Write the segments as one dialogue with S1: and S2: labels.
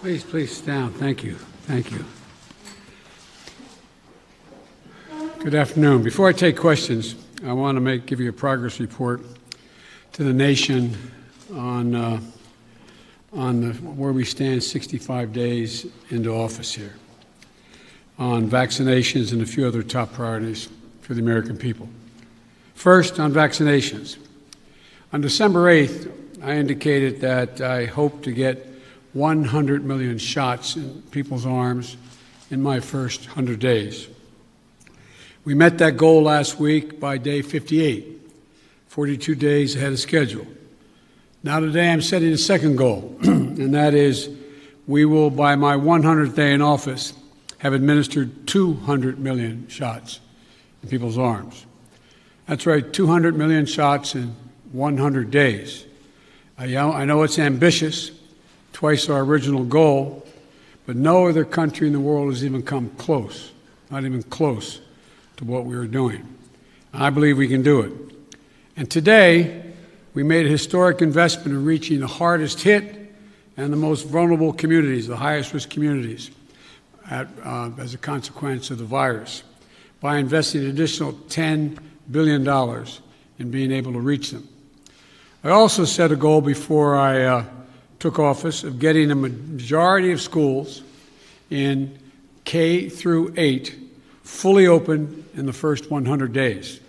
S1: Please sit down. Thank you. Thank you. Good afternoon. Before I take questions, I want to give you a progress report to the nation on where we stand 65 days into office here, on vaccinations and a few other top priorities for the American people. First, on vaccinations. On December 8th, I indicated that I hope to get 100 million shots in people's arms in my first 100 days. We met that goal last week by day 58, 42 days ahead of schedule. Now today I'm setting a second goal, and that is we will, by my 100th day in office, have administered 200 million shots in people's arms. That's right, 200 million shots in 100 days. I know it's ambitious, twice our original goal, but no other country in the world has even come close, not even close to what we were doing. I believe we can do it. And today, we made a historic investment in reaching the hardest hit and the most vulnerable communities, the highest risk communities, as a consequence of the virus, by investing an additional $10 billion in being able to reach them. I also set a goal before I took office of getting a majority of schools in K through 8 fully open in the first 100 days.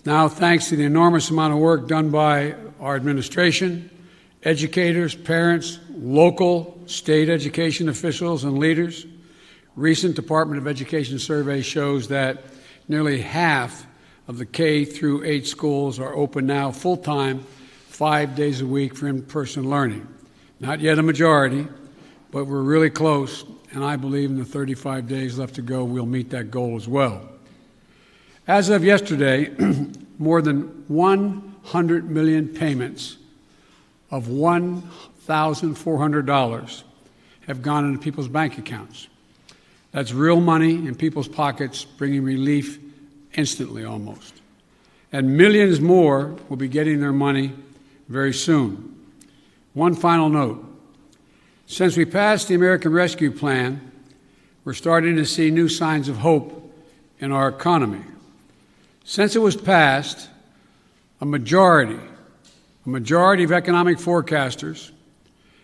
S1: Now, thanks to the enormous amount of work done by our administration, educators, parents, local, state education officials, and leaders, recent Department of Education survey shows that nearly half of the K through 8 schools are open now full-time, 5 days a week for in-person learning. Not yet a majority, but we're really close, and I believe in the 35 days left to go, we'll meet that goal as well. As of yesterday, more than 100 million payments of $1,400 have gone into people's bank accounts. That's real money in people's pockets, bringing relief instantly almost. And millions more will be getting their money very soon. One final note. Since we passed the American Rescue Plan, we're starting to see new signs of hope in our economy. Since it was passed, a majority of economic forecasters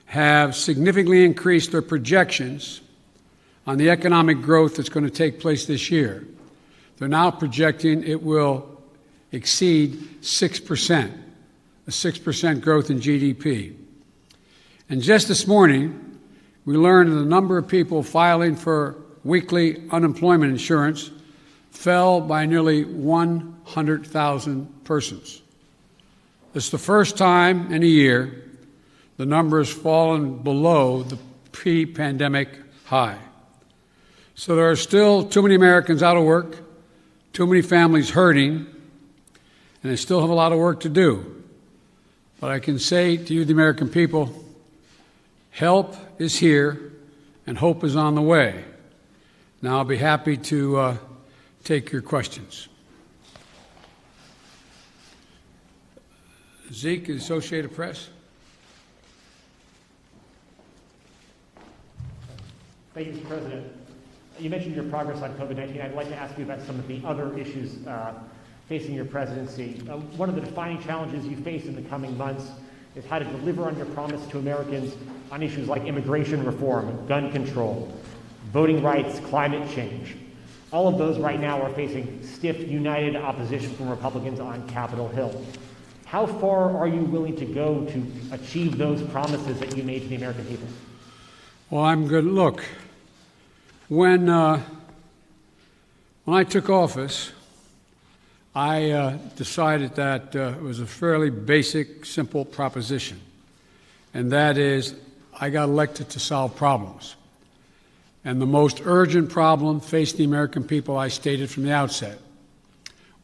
S1: have significantly increased their projections on the economic growth that's going to take place this year. They're now projecting it will exceed 6%, a 6% growth in GDP. And just this morning, we learned that the number of people filing for weekly unemployment insurance fell by nearly 100,000 persons. It's the first time in a year the number has fallen below the pre-pandemic high. So there are still too many Americans out of work, too many families hurting, and they still have a lot of work to do. But I can say to you, the American people, help is here and hope is on the way. Now I'll be happy to take your questions. Zeke, Associated Press.
S2: Thank you, Mr. President. You mentioned your progress on COVID-19. I'd like to ask you about some of the other issues facing your presidency. One of the defining challenges you face in the coming months is how to deliver on your promise to Americans on issues like immigration reform, gun control, voting rights, climate change. All of those right now are facing stiff, united opposition from Republicans on Capitol Hill. How far are you willing to go to achieve those promises that you made to the American people?
S1: Well, I'm good. Look, when I took office, I decided that it was a fairly basic, simple proposition, and that is I got elected to solve problems. And the most urgent problem facing the American people, I stated from the outset,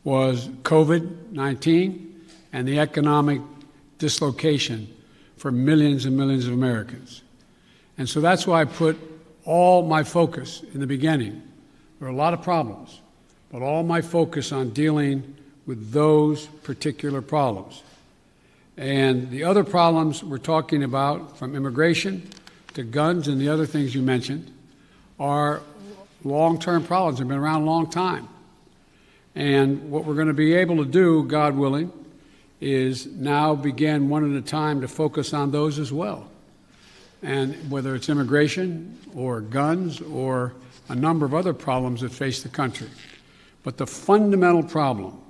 S1: was COVID-19 and the economic dislocation for millions and millions of Americans. And so that's why I put all my focus in the beginning. There are a lot of problems, but all my focus on dealing with those particular problems. And the other problems we're talking about, from immigration to guns and the other things you mentioned are long-term problems. They've been around a long time. And what we're going to be able to do, God willing, is now begin one at a time to focus on those as well. And whether it's immigration or guns or a number of other problems that face the country. But the fundamental problem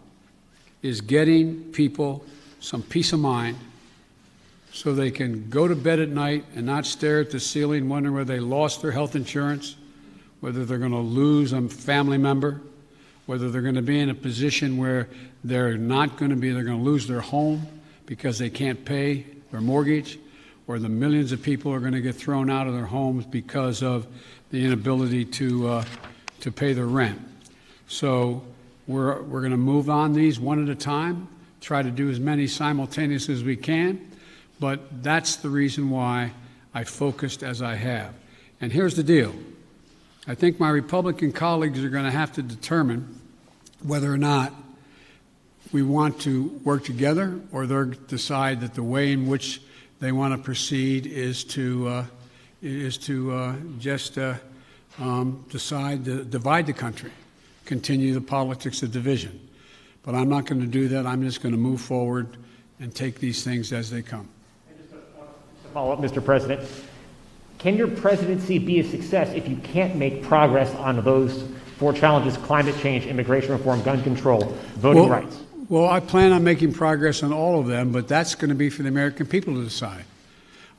S1: is getting people some peace of mind so they can go to bed at night and not stare at the ceiling wondering whether they lost their health insurance, whether they're going to lose a family member, whether they're going to be in a position where they're going to lose their home because they can't pay their mortgage, or the millions of people are going to get thrown out of their homes because of the inability to pay their rent. So we're going to move on these one at a time, try to do as many simultaneously as we can, but that's the reason why I focused as I have. And here's the deal. I think my Republican colleagues are going to have to determine whether or not we want to work together, or they'll decide that the way in which they want to proceed is to just decide to divide the country, continue the politics of division. But I'm not going to do that. I'm just going to move forward and take these things as they come.
S2: And just to follow up, Mr. President, can your presidency be a success if you can't make progress on those four challenges: climate change, immigration reform, gun control, voting rights?
S1: Well, I plan on making progress on all of them, but that's going to be for the American people to decide.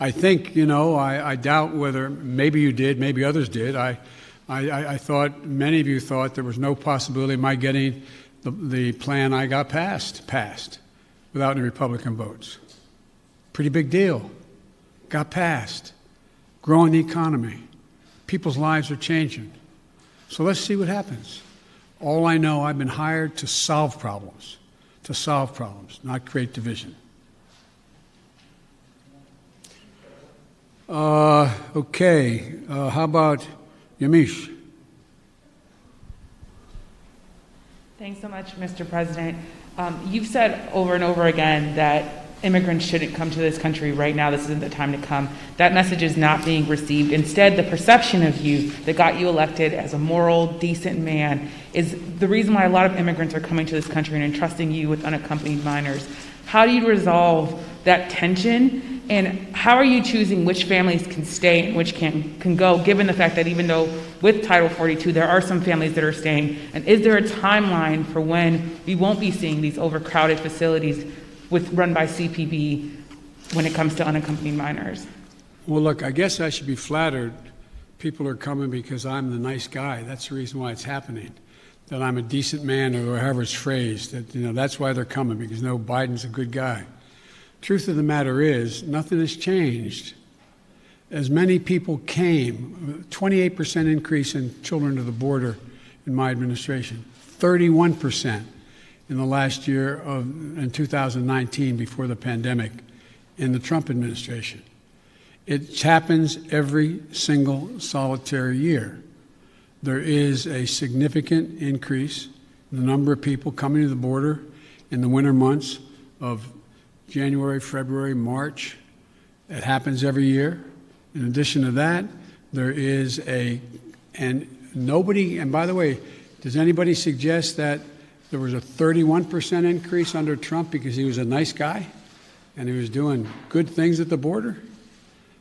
S1: I think, I doubt whether, maybe you did, maybe others did. I thought, many of you thought there was no possibility of my getting the plan I got passed without any Republican votes. Pretty big deal. Got passed. Growing the economy. People's lives are changing. So let's see what happens. All I know, I've been hired to solve problems. Not create division. Okay, how about Yamiche?
S3: Thanks so much, Mr. President. You've said over and over again that immigrants shouldn't come to this country right now. This isn't the time to come. That message is not being received. Instead, the perception of you that got you elected as a moral, decent man is the reason why a lot of immigrants are coming to this country and entrusting you with unaccompanied minors. How do you resolve that tension? And how are you choosing which families can stay and which can go, given the fact that even though with Title 42, there are some families that are staying? And is there a timeline for when we won't be seeing these overcrowded facilities run by CPB when it comes to unaccompanied minors?
S1: Well, look, I guess I should be flattered. People are coming because I'm the nice guy. That's the reason why it's happening. That I'm a decent man, or however it's phrased. That's why they're coming, because Biden's a good guy. Truth of the matter is, nothing has changed. As many people came, 28% increase in children to the border in my administration, 31% in the last year in 2019, before the pandemic, in the Trump administration. It happens every single solitary year. There is a significant increase in the number of people coming to the border in the winter months of January, February, March. It happens every year. In addition to that, there is and by the way, does anybody suggest that there was a 31% increase under Trump because he was a nice guy and he was doing good things at the border?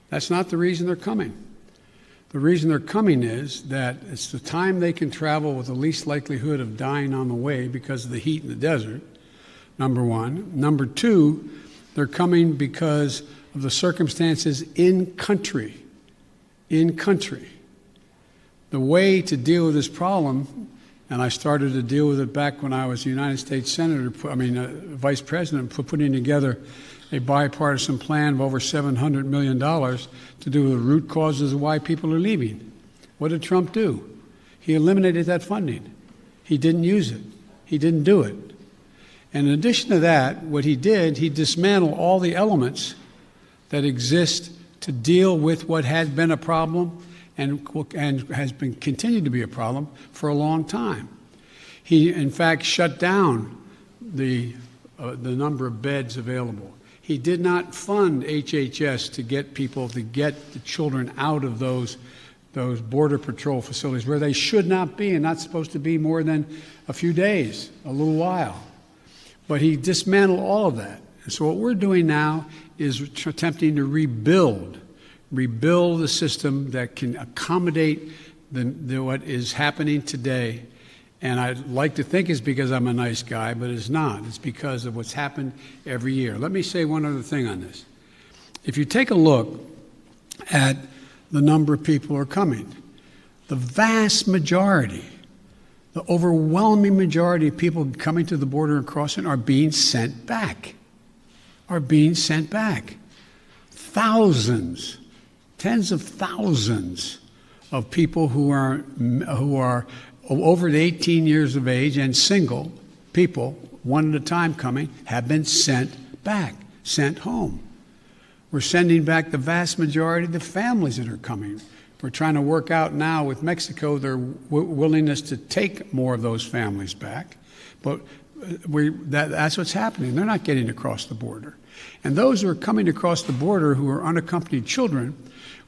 S1: That's not the reason they're coming. The reason they're coming is that it's the time they can travel with the least likelihood of dying on the way because of the heat in the desert, number one. Number two, they're coming because of the circumstances in country. The way to deal with this problem, and I started to deal with it back when I was a United States Vice President, putting together a bipartisan plan of over $700 million to do with the root causes of why people are leaving. What did Trump do? He eliminated that funding. He didn't use it. He didn't do it. And in addition to that, what he did, he dismantled all the elements that exist to deal with what had been a problem and has been continued to be a problem for a long time. He, in fact, shut down the number of beds available. He did not fund HHS to get the children out of those Border Patrol facilities where they should not be and not supposed to be more than a few days, a little while. But he dismantled all of that. And so what we're doing now is attempting to rebuild the system that can accommodate what is happening today. And I'd like to think it's because I'm a nice guy, but it's not. It's because of what's happened every year. Let me say one other thing on this. If you take a look at the number of people who are coming, the vast majority, the overwhelming majority of people coming to the border and crossing are being sent back. Thousands, tens of thousands of people who are over 18 years of age and single people, one at a time coming, have been sent back, sent home. We're sending back the vast majority of the families that are coming. We're trying to work out now with Mexico their willingness to take more of those families back. But that's what's happening. They're not getting across the border. And those who are coming across the border who are unaccompanied children,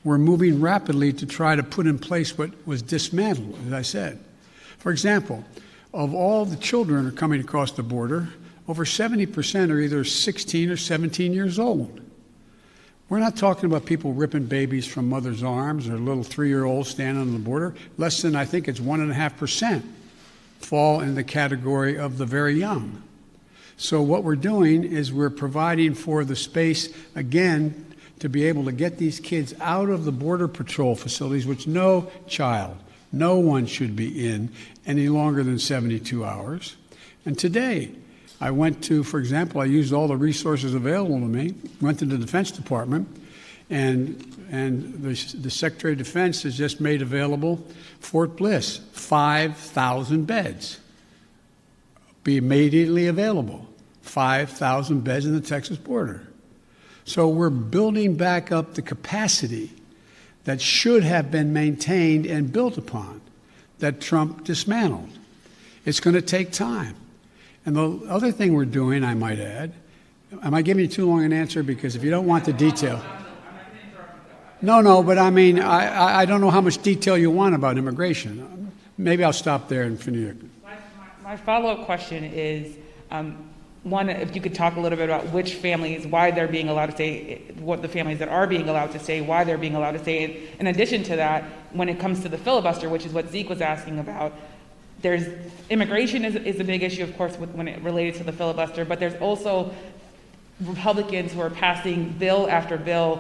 S1: we're moving rapidly to try to put in place what was dismantled, as I said. For example, of all the children who are coming across the border, over 70% are either 16 or 17 years old. We're not talking about people ripping babies from mother's arms or little 3-year-olds standing on the border. Less than, I think it's 1.5% fall in the category of the very young. So what we're doing is we're providing for the space, again, to be able to get these kids out of the Border Patrol facilities, which no one should be in any longer than 72 hours. And today, I went to, for example, I used all the resources available to me, went to the Defense Department, and the Secretary of Defense has just made available Fort Bliss, 5,000 beds. Be immediately available, 5,000 beds in the Texas border. So we're building back up the capacity that should have been maintained and built upon, that Trump dismantled. It's going to take time. And the other thing we're doing, I might add, am I giving you too long an answer? Because if you don't want the detail. No, but I mean, I don't know how much detail you want about immigration. Maybe I'll stop there and finish.
S3: My follow-up question is, one, if you could talk a little bit about which families, why they're being allowed to stay, what the families that are being allowed to stay, why they're being allowed to stay. In addition to that, when it comes to the filibuster, which is what Zeke was asking about, there's immigration is a big issue, of course, when it related to the filibuster, but there's also Republicans who are passing bill after bill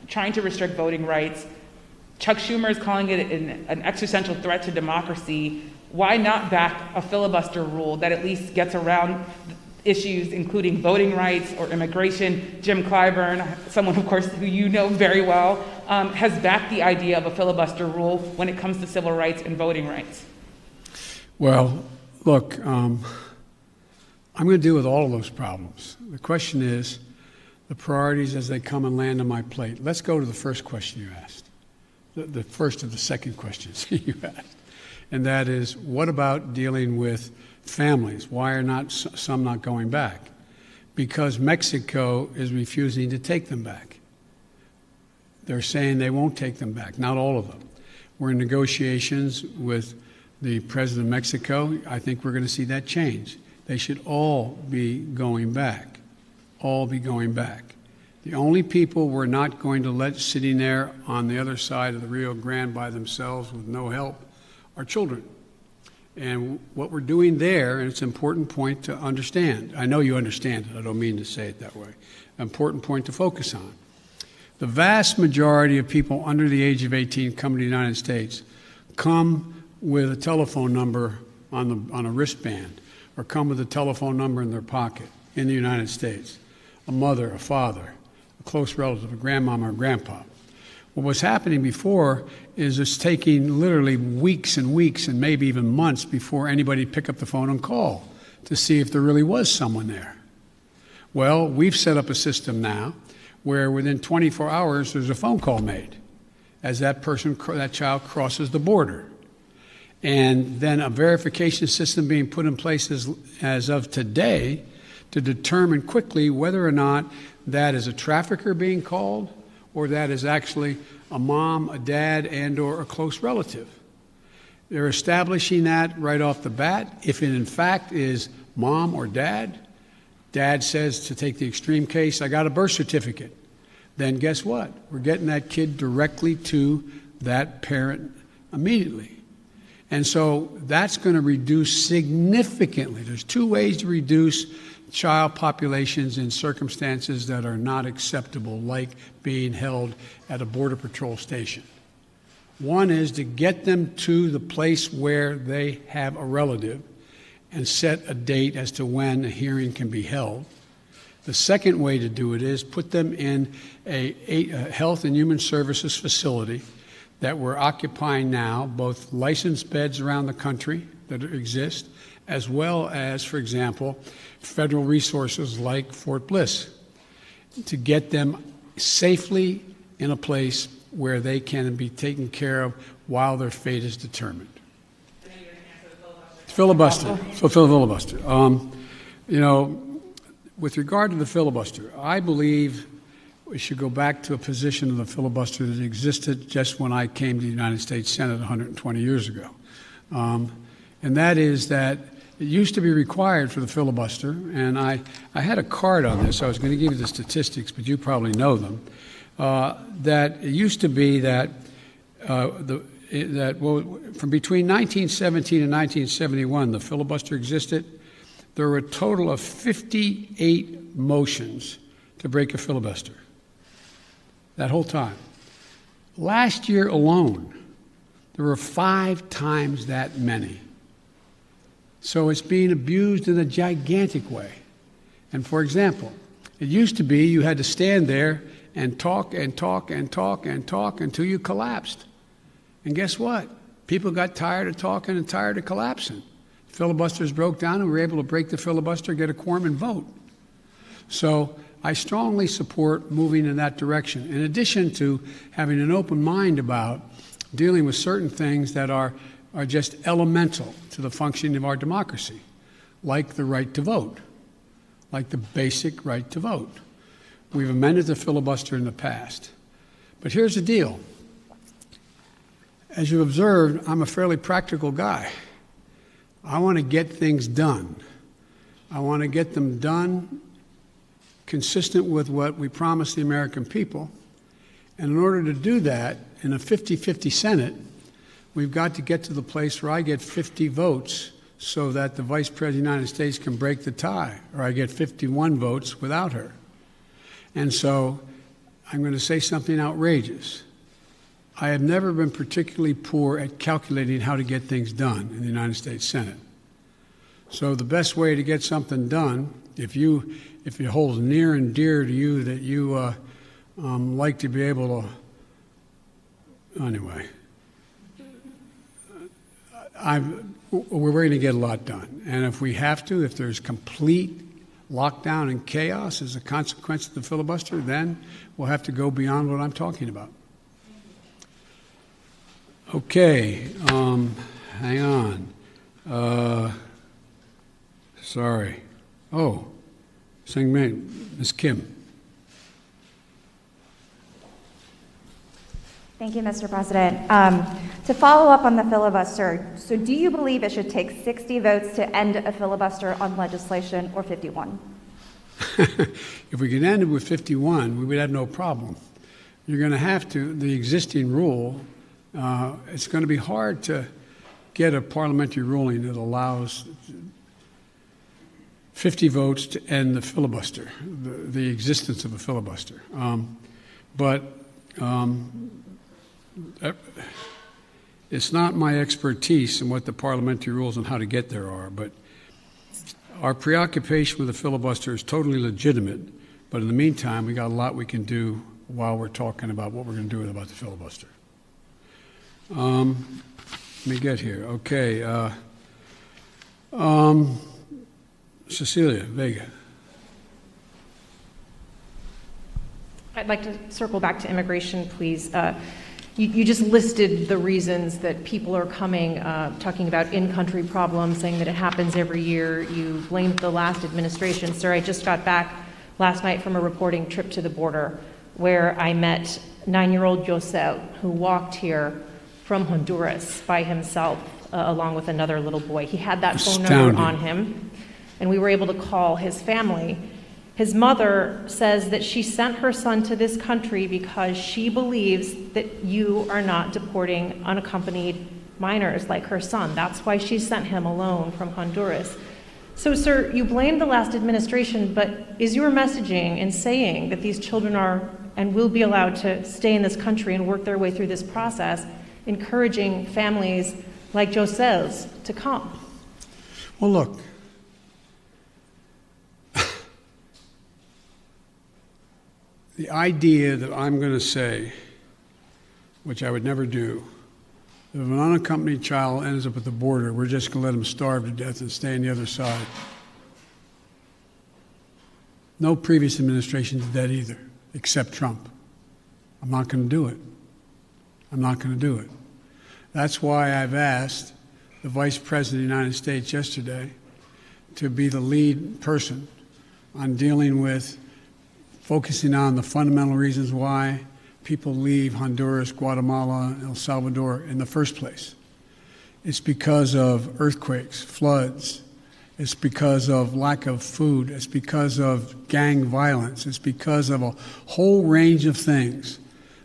S3: trying to restrict voting rights. Chuck Schumer is calling it an existential threat to democracy. Why not back a filibuster rule that at least gets around issues including voting rights or immigration? Jim Clyburn, someone, of course, who you know very well, has backed the idea of a filibuster rule when it comes to civil rights and voting rights.
S1: Well, look, I'm going to deal with all of those problems. The question is the priorities as they come and land on my plate. Let's go to the first question you asked, the first of the second questions you asked, and that is, what about dealing with families? Why are some not going back? Because Mexico is refusing to take them back. They're saying they won't take them back, not all of them. We're in negotiations with the president of Mexico. I think we're going to see that change. They should all be going back, all be going back. The only people we're not going to let sitting there on the other side of the Rio Grande by themselves with no help are children. And what we're doing there, and it's an important point to understand. I know you understand it. I don't mean to say it that way. An important point to focus on. The vast majority of people under the age of 18 coming to the United States come with a telephone number on a wristband, or come with a telephone number in their pocket in the United States. A mother, a father, a close relative, a grandmama or grandpa. What was happening before is it's taking literally weeks and weeks and maybe even months before anybody pick up the phone and call to see if there really was someone there. Well, we've set up a system now where within 24 hours there's a phone call made as that child crosses the border. And then a verification system being put in place as of today to determine quickly whether or not that is a trafficker being called or that is actually a mom, a dad, and or a close relative. They're establishing that right off the bat. If it in fact is mom or dad, dad says, to take the extreme case, I got a birth certificate. Then guess what? We're getting that kid directly to that parent immediately. And so that's going to reduce significantly. There's two ways to reduce child populations in circumstances that are not acceptable, like being held at a Border Patrol station. One is to get them to the place where they have a relative and set a date as to when a hearing can be held. The second way to do it is put them in a Health and Human Services facility that we're occupying now, both licensed beds around the country that exist, as well as, for example, federal resources like Fort Bliss, to get them safely in a place where they can be taken care of while their fate is determined. Filibuster. So filibuster. With regard to the filibuster, I believe we should go back to a position of the filibuster that existed just when I came to the United States Senate 120 years ago. And that is that it used to be required for the filibuster, and I had a card on this. I was going to give you the statistics, but you probably know them. That it used to be that from between 1917 and 1971, the filibuster existed. There were a total of 58 motions to break a filibuster that whole time. Last year alone, there were 5 times that many. So it's being abused in a gigantic way. And for example, it used to be you had to stand there and talk and talk and talk and talk until you collapsed. And guess what? People got tired of talking and tired of collapsing. Filibusters broke down and we were able to break the filibuster, get a quorum, and vote. So I strongly support moving in that direction, in addition to having an open mind about dealing with certain things that are just elemental to the functioning of our democracy, like the right to vote, like the basic right to vote. We've amended the filibuster in the past. But here's the deal. As you observed, I'm a fairly practical guy. I want to get things done. I want to get them done consistent with what we promised the American people. And in order to do that, in a 50-50 Senate, we've got to get to the place where I get 50 votes so that the Vice President of the United States can break the tie, or I get 51 votes without her. And so I'm going to say something outrageous. I have never been particularly poor at calculating how to get things done in the United States Senate. So the best way to get something done, if it holds near and dear to you that you like to be able to, anyway, we're going to get a lot done. And if we have to, if there's complete lockdown and chaos as a consequence of the filibuster, then we'll have to go beyond what I'm talking about. Okay, hang on. Sorry. Oh, Ms. Kim.
S4: Thank you, Mr. President. To follow up on the filibuster, so do you believe it should take 60 votes to end a filibuster on legislation or 51?
S1: If we could end it with 51, we would have no problem. You're going to have to, the existing rule, it's going to be hard to get a parliamentary ruling that allows 50 votes to end the filibuster, the existence of a filibuster. It's not my expertise in what the parliamentary rules and how to get there are, but our preoccupation with the filibuster is totally legitimate. But in the meantime, we got a lot we can do while we're talking about what we're going to do about the filibuster. Let me get here. Okay. Cecilia Vega.
S5: I'd like to circle back to immigration, please. You just listed the reasons that people are coming, talking about in-country problems, saying that it happens every year. You blamed the last administration. Sir, I just got back last night from a reporting trip to the border where I met 9-year-old Josel, who walked here from Honduras by himself, along with another little boy. He had that phone number on him, and we were able to call his family. His mother says that she sent her son to this country because she believes that you are not deporting unaccompanied minors like her son. That's why she sent him alone from Honduras. So, sir, you blame the last administration, but is your messaging in saying that these children are and will be allowed to stay in this country and work their way through this process, encouraging families like Josel's to come?
S1: Well, look, the idea that I'm going to say, which I would never do, if an unaccompanied child ends up at the border, we're just going to let him starve to death and stay on the other side. No previous administration did that either, except Trump. I'm not going to do it. I'm not going to do it. That's why I've asked the Vice President of the United States yesterday to be the lead person on dealing with focusing on the fundamental reasons why people leave Honduras, Guatemala, El Salvador in the first place. It's because of earthquakes, floods. It's because of lack of food. It's because of gang violence. It's because of a whole range of things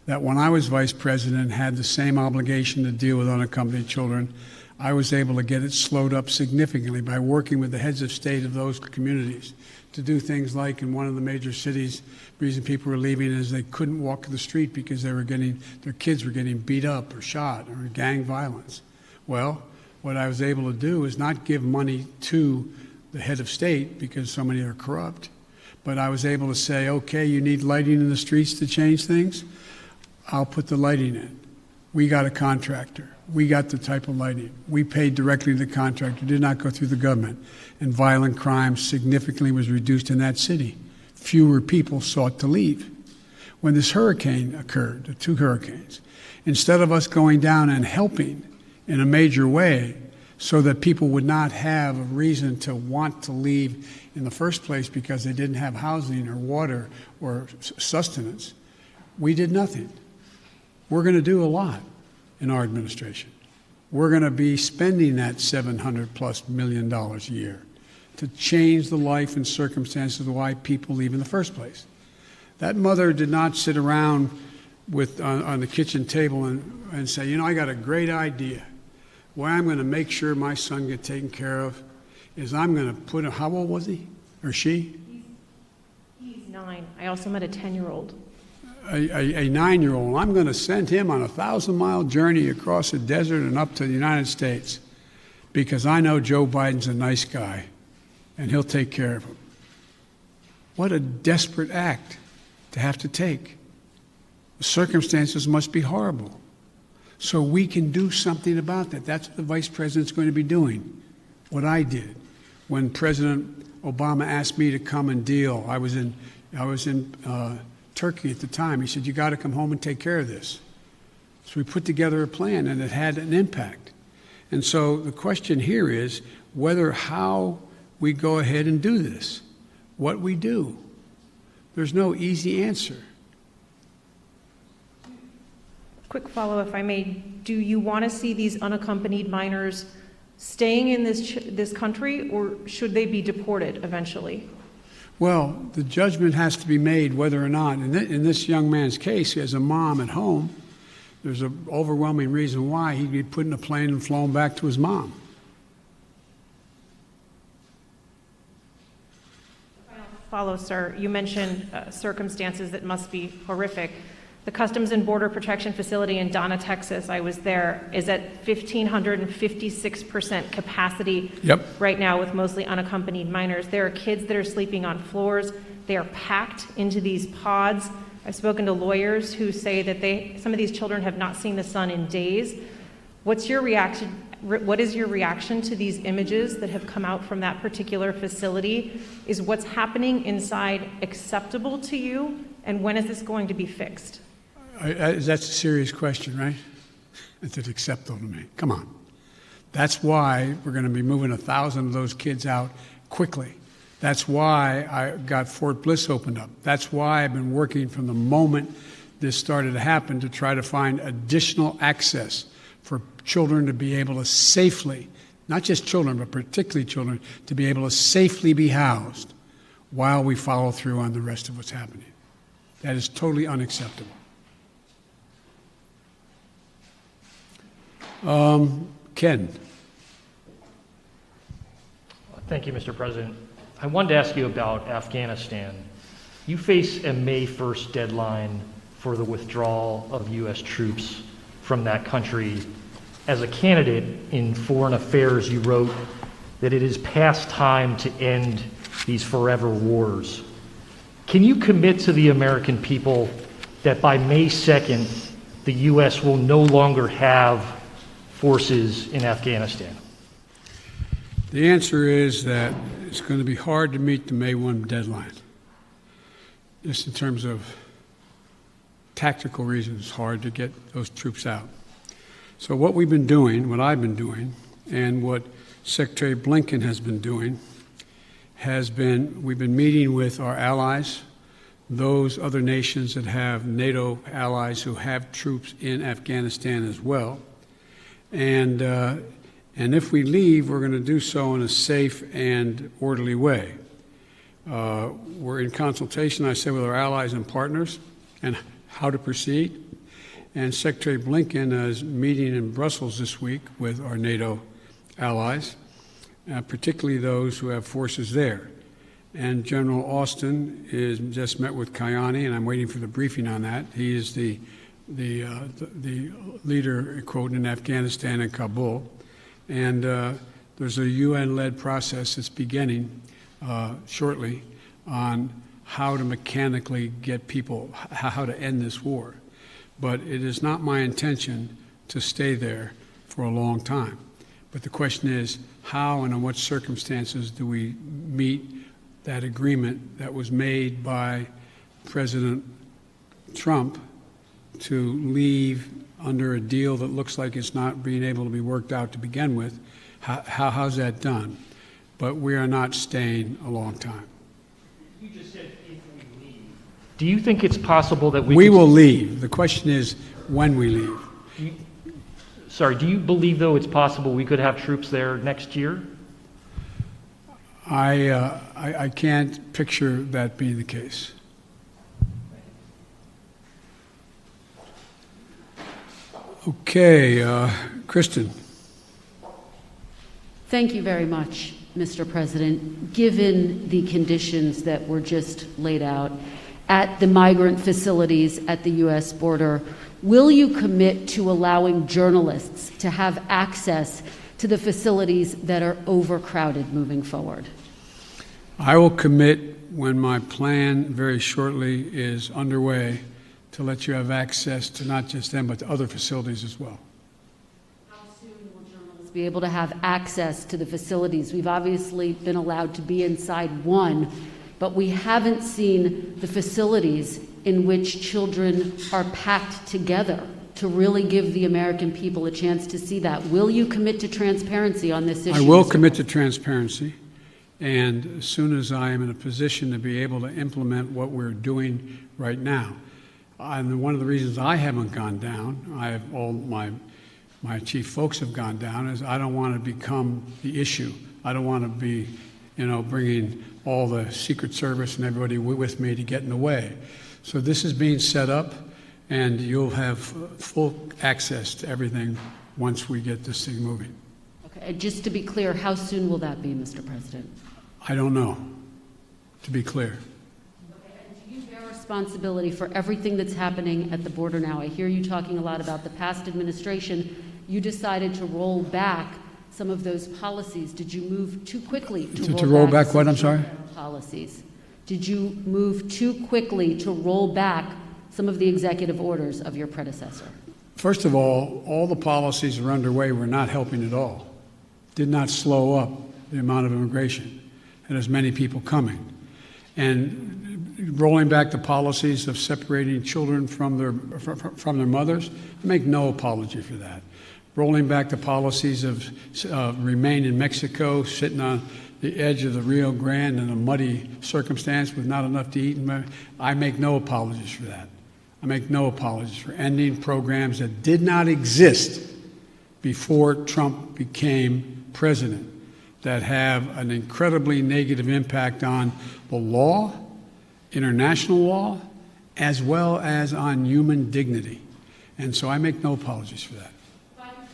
S1: that when I was vice president and had the same obligation to deal with unaccompanied children, I was able to get it slowed up significantly by working with the heads of state of those communities to do things like in one of the major cities, the reason people were leaving is they couldn't walk the street because their kids were getting beat up or shot or gang violence. Well, what I was able to do is not give money to the head of state because so many are corrupt, but I was able to say, okay, you need lighting in the streets to change things? I'll put the lighting in. We got a contractor. We got the type of lighting. We paid directly to the contractor, did not go through the government. And violent crime significantly was reduced in that city. Fewer people sought to leave. When this hurricane occurred, the 2 hurricanes, instead of us going down and helping in a major way so that people would not have a reason to want to leave in the first place because they didn't have housing or water or sustenance, we did nothing. We're going to do a lot in our administration. We're going to be spending that $700+ million a year to change the life and circumstances of why people leave in the first place. That mother did not sit around on the kitchen table and say, you know, I got a great idea. What I'm going to make sure my son gets taken care of is I'm going to put him, how old was he or she?
S5: He's 9. I also met a 10-year-old.
S1: A 9-year-old. I'm going to send him on a 1,000-mile journey across the desert and up to the United States because I know Joe Biden's a nice guy and he'll take care of him. What a desperate act to have to take. The circumstances must be horrible. So we can do something about that. That's what the vice president's going to be doing. What I did when President Obama asked me to come and deal. I was in Turkey at the time. He said, you got to come home and take care of this. So we put together a plan, and it had an impact. And so the question here is how we go ahead and do this, what we do. There's no easy answer.
S5: Quick follow, if I may. Do you want to see these unaccompanied minors staying in this country, or should they be deported eventually?
S1: Well, the judgment has to be made whether or not, in this young man's case, he has a mom at home. There's an overwhelming reason why he'd be put in a plane and flown back to his mom.
S5: Follow, sir. You mentioned circumstances that must be horrific. The Customs and Border Protection Facility in Donna, Texas, I was there, is at 1,556% capacity right now with mostly unaccompanied minors. There are kids that are sleeping on floors. They are packed into these pods. I've spoken to lawyers who say that some of these children have not seen the sun in days. What's your reaction? What is your reaction to these images that have come out from that particular facility? Is what's happening inside acceptable to you? And when is this going to be fixed?
S1: That's a serious question, right? It's acceptable to me. Come on. That's why we're going to be moving 1,000 of those kids out quickly. That's why I got Fort Bliss opened up. That's why I've been working from the moment this started to happen to try to find additional access for children to be able to safely, not just children, but particularly children, to be able to safely be housed while we follow through on the rest of what's happening. That is totally unacceptable. Ken.
S6: Thank you, Mr. President. I wanted to ask you about Afghanistan. You face a May 1st deadline for the withdrawal of U.S. troops from that country. As a candidate in foreign affairs, you wrote that it is past time to end these forever wars. Can you commit to the American people that by May 2nd, the U.S. will no longer have forces in Afghanistan?
S1: The answer is that it's going to be hard to meet the May 1 deadline. Just in terms of tactical reasons, it's hard to get those troops out. So what we've been doing, what I've been doing, and what Secretary Blinken has been doing, we've been meeting with our allies, those other nations that have NATO allies who have troops in Afghanistan as well. And if we leave, we're going to do so in a safe and orderly way. We're in consultation, I say, with our allies and partners and how to proceed. And Secretary Blinken is meeting in Brussels this week with our NATO allies, particularly those who have forces there. And General Austin is just met with Kayani, and I'm waiting for the briefing on that. He is the leader, quote, in Afghanistan and Kabul. And there's a UN-led process that's beginning shortly on how to mechanically get people, how to end this war. But it is not my intention to stay there for a long time. But the question is, how and in what circumstances do we meet that agreement that was made by President Trump to leave under a deal that looks like it's not being able to be worked out to begin with? How's that done? But we are not staying a long time.
S6: You just said if we leave. Do you think it's possible that
S1: we will leave? The question is when we leave.
S6: Do you believe, though, it's possible we could have troops there next year?
S1: I can't picture that being the case. Okay, Kristen.
S7: Thank you very much, Mr. President. Given the conditions that were just laid out at the migrant facilities at the U.S. border, will you commit to allowing journalists to have access to the facilities that are overcrowded moving forward?
S1: I will commit when my plan very shortly is underway to let you have access to not just them, but to other facilities as well.
S7: How soon will journalists be able to have access to the facilities? We've obviously been allowed to be inside one, but we haven't seen the facilities in which children are packed together to really give the American people a chance to see that. Will you commit to transparency on this issue?
S1: I will commit to transparency. And as soon as I am in a position to be able to implement what we're doing right now, and one of the reasons I haven't gone down, I have all my chief folks have gone down, is I don't want to become the issue. I don't want to be, bringing all the Secret Service and everybody with me to get in the way. So this is being set up, and you'll have full access to everything once we get this thing moving.
S7: Okay, just to be clear, how soon will that be, Mr. President?
S1: I don't know, to be clear.
S7: Okay, and do you bear responsibility for everything that's happening at the border now? I hear you talking a lot about the past administration. You decided to roll back some of those policies. Did you move too quickly to
S1: roll back what? I'm sorry?
S7: Policies. Did you move too quickly to roll back some of the executive orders of your predecessor?
S1: First of all the policies that are underway were not helping at all. Did not slow up the amount of immigration and as many people coming. And rolling back the policies of separating children from their mothers. I make no apology for that. Rolling back the policies of remain in Mexico, sitting on the edge of the Rio Grande in a muddy circumstance with not enough to eat. I make no apologies for that. I make no apologies for ending programs that did not exist before Trump became president, that have an incredibly negative impact on the law, international law, as well as on human dignity. And so I make no apologies for that.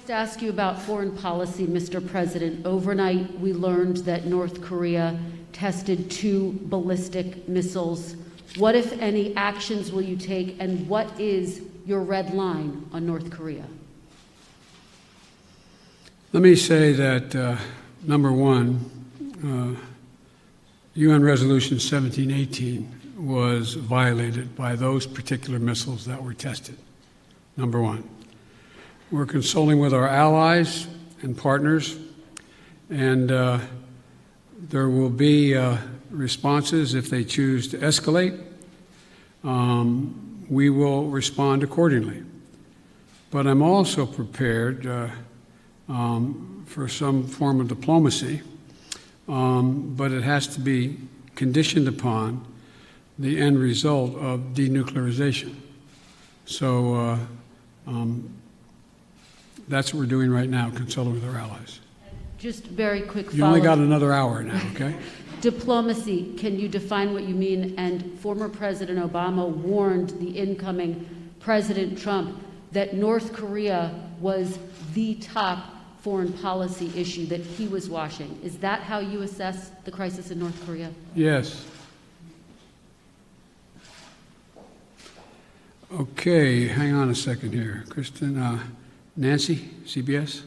S7: To ask you about foreign policy, Mr. President. Overnight, we learned that North Korea tested 2 ballistic missiles. What, if any, actions will you take, and what is your red line on North Korea?
S1: Let me say that, number one, UN Resolution 1718 was violated by those particular missiles that were tested, number one. We're consulting with our allies and partners, and there will be responses if they choose to escalate. We will respond accordingly. But I'm also prepared for some form of diplomacy, but it has to be conditioned upon the end result of denuclearization. So that's what we're doing right now, consulting with our allies.
S7: Just very quick follow-up.
S1: You only got another hour now, okay?
S7: Diplomacy, can you define what you mean? And former President Obama warned the incoming President Trump that North Korea was the top foreign policy issue that he was watching. Is that how you assess the crisis in North Korea?
S1: Yes. Okay, hang on a second here. Kristen, Nancy, CBS.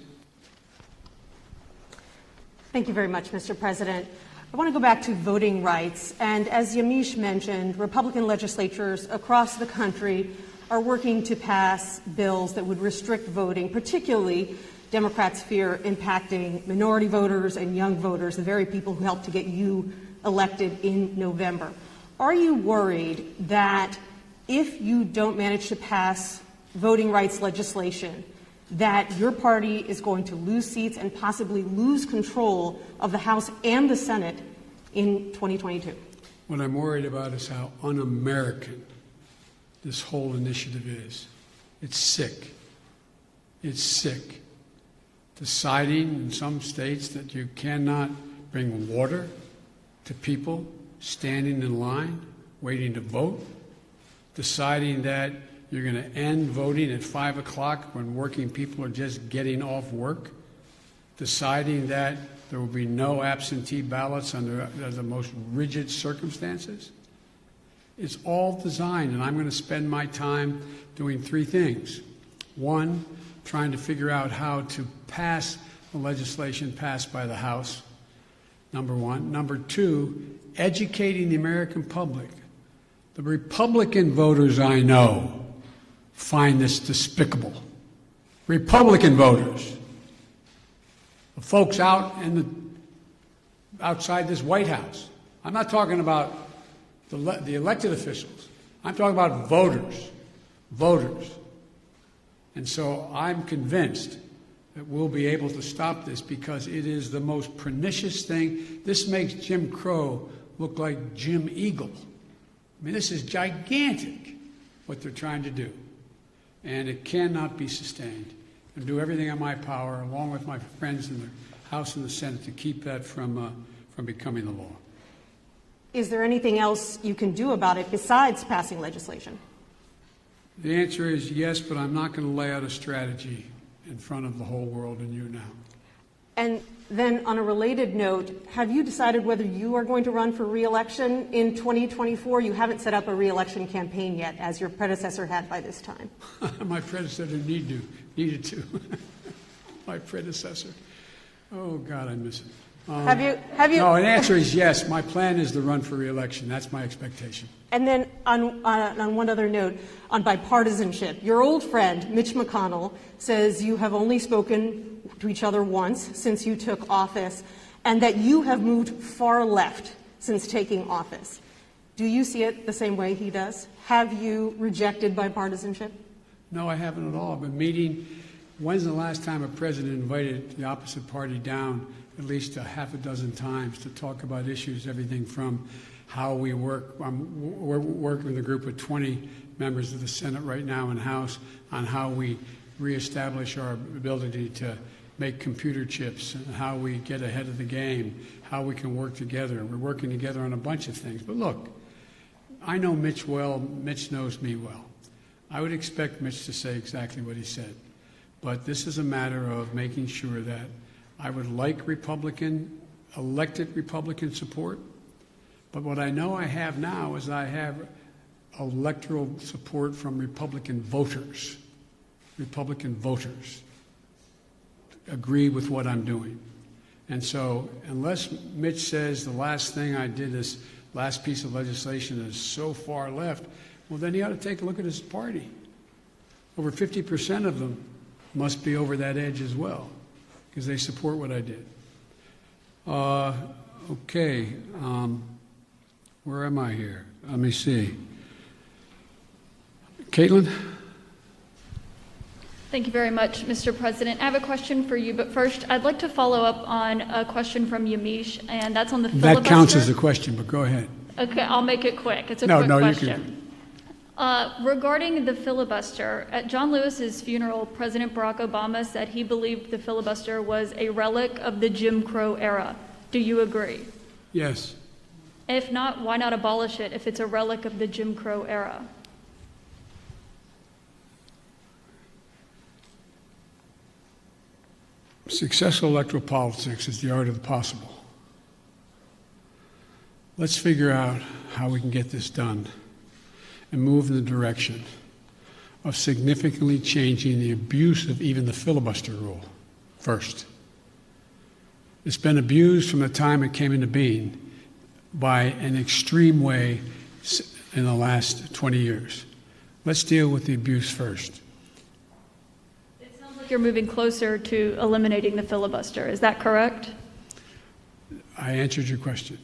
S8: Thank you very much, Mr. President. I want to go back to voting rights. And as Yamiche mentioned, Republican legislatures across the country are working to pass bills that would restrict voting, particularly Democrats fear impacting minority voters and young voters, the very people who helped to get you elected in November. Are you worried that if you don't manage to pass voting rights legislation, that your party is going to lose seats and possibly lose control of the House and the Senate in 2022?
S1: What I'm worried about is how un-American this whole initiative is. It's sick. It's sick. Deciding in some states that you cannot bring water to people standing in line, waiting to vote. Deciding that you're going to end voting at 5 o'clock when working people are just getting off work. Deciding that there will be no absentee ballots under the most rigid circumstances. It's all designed, and I'm going to spend my time doing 3 things. One, trying to figure out how to pass the legislation passed by the House, number one. Number 2, educating the American public. The Republican voters I know find this despicable. Republican voters, the folks outside this White House. I'm not talking about the elected officials. I'm talking about voters. And so I'm convinced that we'll be able to stop this because it is the most pernicious thing. This makes Jim Crow look like Jim Eagle. I mean, this is gigantic, what they're trying to do. And it cannot be sustained. And do everything in my power, along with my friends in the House and the Senate, to keep that from becoming the law.
S8: Is there anything else you can do about it besides passing legislation?
S1: The answer is yes, but I'm not going to lay out a strategy in front of the whole world and you now.
S8: And then on a related note, have you decided whether you are going to run for re-election in 2024? You haven't set up a re-election campaign yet, as your predecessor had by this time.
S1: My predecessor needed to. My predecessor. Oh, God, I miss it.
S8: Have you?
S1: No, the answer is yes. My plan is to run for re-election. That's my expectation.
S8: And then on one other note, on bipartisanship, your old friend, Mitch McConnell, says you have only spoken to each other once since you took office, and that you have moved far left since taking office. Do you see it the same way he does? Have you rejected bipartisanship?
S1: No, I haven't at all. I've been meeting. When's the last time a president invited the opposite party down at least a half a dozen times to talk about issues, everything from how we work. We're working with a group of 20 members of the Senate right now and House on how we reestablish our ability to make computer chips and how we get ahead of the game, how we can work together. We're working together on a bunch of things. But look, I know Mitch well. Mitch knows me well. I would expect Mitch to say exactly what he said. But this is a matter of making sure that I would like elected Republican support. But what I know I have now is I have electoral support from Republican voters. Republican voters agree with what I'm doing. And so unless Mitch says the last thing I did, this last piece of legislation, is so far left, well, then he ought to take a look at his party. Over 50% of them must be over that edge as well, because they support what I did. Okay. Where am I here? Let me see. Caitlin?
S9: Thank you very much, Mr. President. I have a question for you, but first, I'd like to follow up on a question from Yamiche, and that's on the filibuster.
S1: That counts as a question, but go ahead.
S9: Okay, I'll make it quick. It's a quick question.
S1: You can.
S9: Regarding the filibuster, at John Lewis's funeral, President Barack Obama said he believed the filibuster was a relic of the Jim Crow era. Do you agree?
S1: Yes.
S9: If not, why not abolish it if it's a relic of the Jim Crow era?
S1: Successful electoral politics is the art of the possible. Let's figure out how we can get this done and move in the direction of significantly changing the abuse of even the filibuster rule first. It's been abused from the time it came into being by an extreme way in the last 20 years. Let's deal with the abuse first.
S9: It sounds like you're moving closer to eliminating the filibuster. Is that correct?
S1: I answered your question.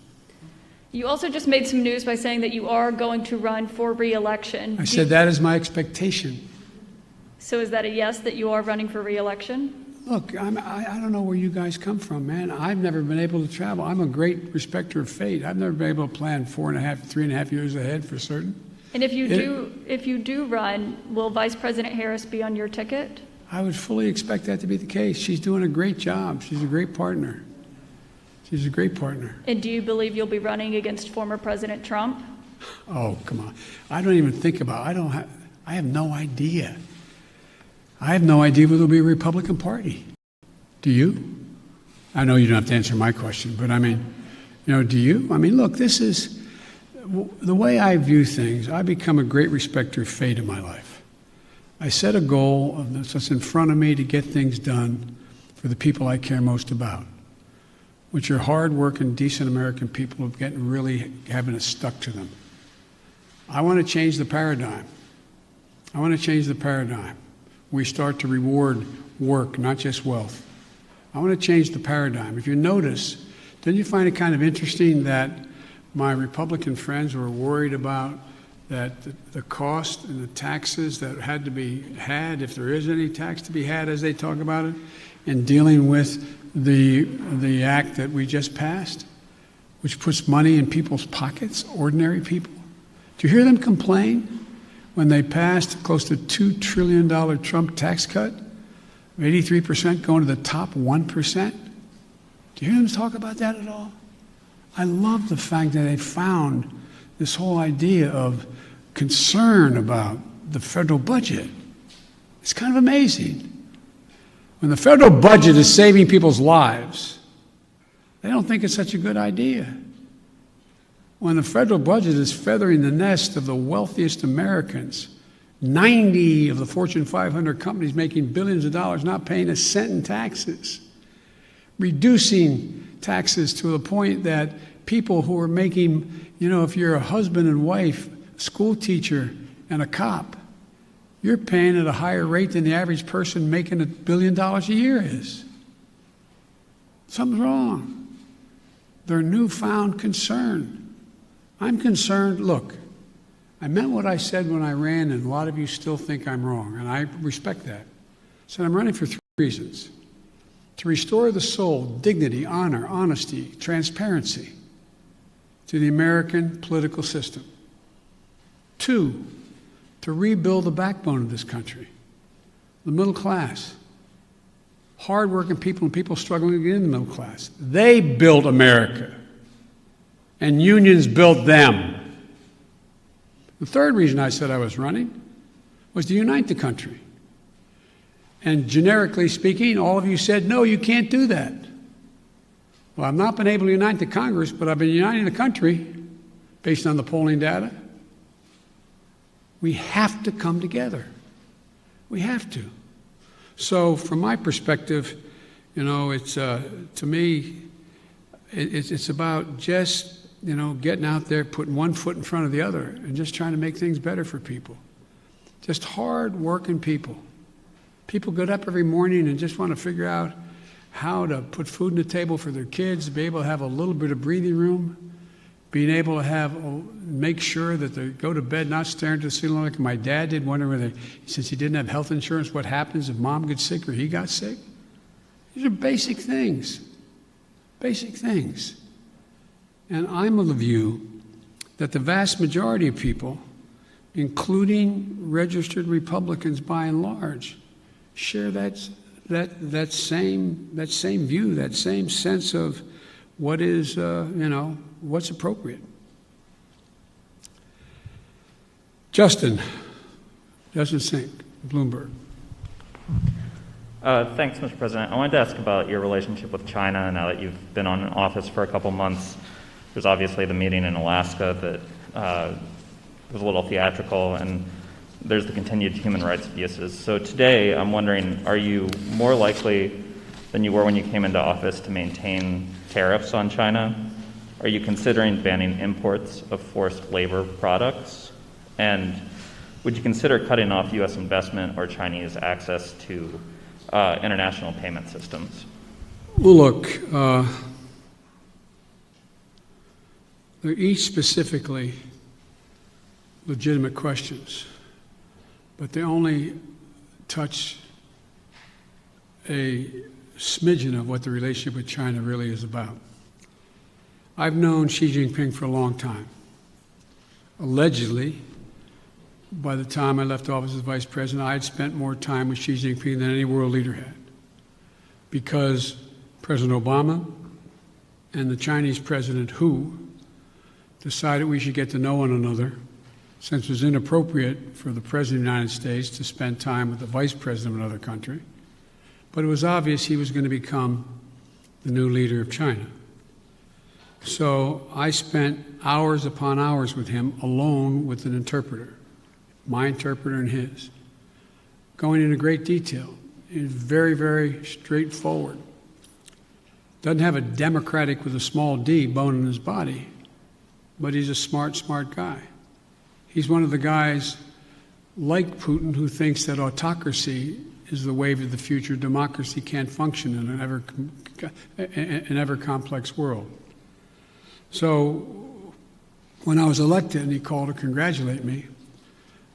S9: You also just made some news by saying that you are going to run for re-election.
S1: I said that is my expectation.
S9: So is that a yes, that you are running for re-election?
S1: Look, I don't know where you guys come from, man. I've never been able to travel. I'm a great respecter of fate. I've never been able to plan 3.5 years ahead for certain.
S9: And if you do run, will Vice President Harris be on your ticket?
S1: I would fully expect that to be the case. She's doing a great job. She's a great partner. She's a great partner.
S9: And do you believe you'll be running against former President Trump?
S1: Oh, come on. I don't even think about it. I have no idea. I have no idea whether there'll be a Republican Party. Do you? I know you don't have to answer my question, but I mean, do you? I mean, look, this is the way I view things. I become a great respecter of fate in my life. I set a goal of what's in front of me to get things done for the people I care most about, which are hard-working, decent American people who really having it stuck to them. I want to change the paradigm. I want to change the paradigm. We start to reward work, not just wealth. I want to change the paradigm. If you notice, didn't you find it kind of interesting that my Republican friends were worried about that the cost and the taxes that had to be had, if there is any tax to be had, as they talk about it, in dealing with the act that we just passed, which puts money in people's pockets, ordinary people? Do you hear them complain when they passed close to $2 trillion Trump tax cut, 83% going to the top 1%? Do you hear them talk about that at all? I love the fact that they found this whole idea of concern about the federal budget. It's kind of amazing. When the federal budget is saving people's lives, they don't think it's such a good idea. When the federal budget is feathering the nest of the wealthiest Americans, 90 of the Fortune 500 companies making billions of dollars not paying a cent in taxes, reducing taxes to the point that people who are making, if you're a husband and wife, a school teacher, and a cop, you're paying at a higher rate than the average person making $1 billion a year is. Something's wrong. Their newfound concern I'm concerned, look, I meant what I said when I ran, and a lot of you still think I'm wrong, and I respect that. So I'm running for 3 reasons. To restore the soul, dignity, honor, honesty, transparency to the American political system. 2, to rebuild the backbone of this country, the middle class, hardworking people and people struggling to get in the middle class. They built America, and unions built them. The 3rd reason I said I was running was to unite the country. And generically speaking, all of you said, no, you can't do that. Well, I've not been able to unite the Congress, but I've been uniting the country based on the polling data. We have to come together. We have to. So from my perspective, you know, it's, to me, it's about just, you know, getting out there, putting one foot in front of the other, and just trying to make things better for people. Just hard-working people. People get up every morning and just want to figure out how to put food on the table for their kids, be able to have a little bit of breathing room, being able to have, make sure that they go to bed not staring at the ceiling like my dad did, wondering whether, since he didn't have health insurance, what happens if mom gets sick or he got sick. These are basic things. Basic things. And I'm of the view that the vast majority of people, including registered Republicans by and large, share that same view, that same sense of what is, you know, what's appropriate. Justin Sink, Bloomberg.
S10: Thanks, Mr. President. I wanted to ask about your relationship with China now that you've been in office for a couple months. There's obviously the meeting in Alaska that was a little theatrical, and there's the continued human rights abuses. So today, I'm wondering, are you more likely than you were when you came into office to maintain tariffs on China? Are you considering banning imports of forced labor products? And would you consider cutting off U.S. investment or Chinese access to international payment systems?
S1: Well, look, they're each specifically legitimate questions, but they only touch a smidgen of what the relationship with China really is about. I've known Xi Jinping for a long time. Allegedly, by the time I left office as vice president, I had spent more time with Xi Jinping than any world leader had, because President Obama and the Chinese President Hu decided we should get to know one another, since it was inappropriate for the President of the United States to spend time with the Vice President of another country. But it was obvious he was going to become the new leader of China. So I spent hours upon hours with him alone with an interpreter, my interpreter and his, going into great detail. He's very, very straightforward. Doesn't have a democratic with a small d bone in his body, but he's a smart guy. He's one of the guys like Putin who thinks that autocracy is the wave of the future. Democracy can't function in an ever complex world. So when I was elected and he called to congratulate me,